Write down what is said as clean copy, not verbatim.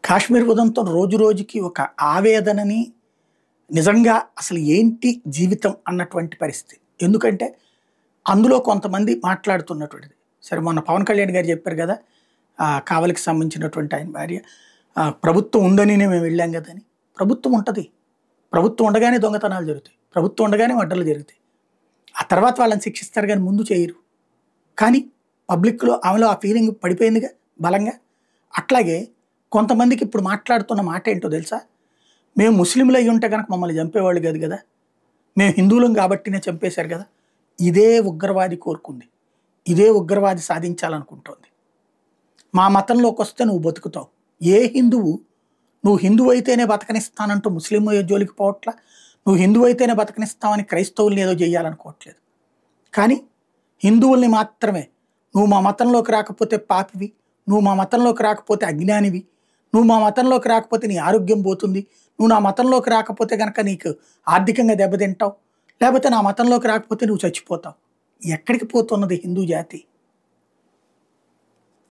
కాశ్మీర్ ఉదంతం రోజు రోజుకి ఒక ఆవేదనని నిజంగా అసలు ఏంటి జీవితం అన్నటువంటి పరిస్థితి. ఎందుకంటే అందులో కొంతమంది మాట్లాడుతున్నటువంటిది. సరే మొన్న పవన్ కళ్యాణ్ గారు చెప్పారు గదా! కావలికి సంబంధించినటువంటి ఆయన భార్య ప్రభుత్వం ఉందనినే మేము వెళ్ళాం గదా! అని. ప్రభుత్వం ఉంటది. ప్రభుత్వం ఉండగానే దొంగతనాలు జరుగుతాయి. ప్రభుత్వం ఉండగానే మర్డర్‌లు జరుగుతాయి. ఆ తర్వాత వాళ్ళని శిక్షిస్తారు గానీ ముందు చేయరు. కానీ పబ్లిక్‌లో ఆమెలో ఆ ఫీలింగ్ పడిపోయిందిగా బలంగా. అట్లాగే కొంతమందికి ఇప్పుడు మాట్లాడుతున్న మాట ఏంటో తెలుసా? మేము ముస్లింలు అయ్యుంటే గనక మమ్మల్ని చంపేవాళ్ళు కాదు గదా! మేము హిందువులం గాబట్టినే చంపేశారు గదా! ఇదే ఉగ్రవాది కోరుకుంది. ఇదే ఉగ్రవాది సాధించాలనుకుంటోంది. మా మతంలోకొస్తే నువ్వు బతుకుతావు. ఏ హిందువు నువ్వు హిందువైతేనే బతకనిస్తానంటూ ముస్లిం జోలికి పోవట్ల. నువ్వు హిందువైతేనే బతకనిస్తావని క్రైస్తవుల్ని ఏదో జేయాలనుకోవట్లేదు. కానీ హిందువుల్ని మాత్రమే నువ్వు మా మతంలోకి రాకపోతే పాపివి, నువ్వు మా మతంలోకి రాకపోతే అజ్ఞానివి, నువ్వు మా మతంలోకి రాకపోతే నీ ఆరోగ్యం పోతుంది, నువ్వు నా మతంలోకి రాకపోతే గనక నీకు ఆర్థికంగా దెబ్బతింటావు, లేకపోతే నా మతంలోకి రాకపోతే నువ్వు చచ్చిపోతావు. ఎక్కడికి పోతున్నది హిందూ జాతి?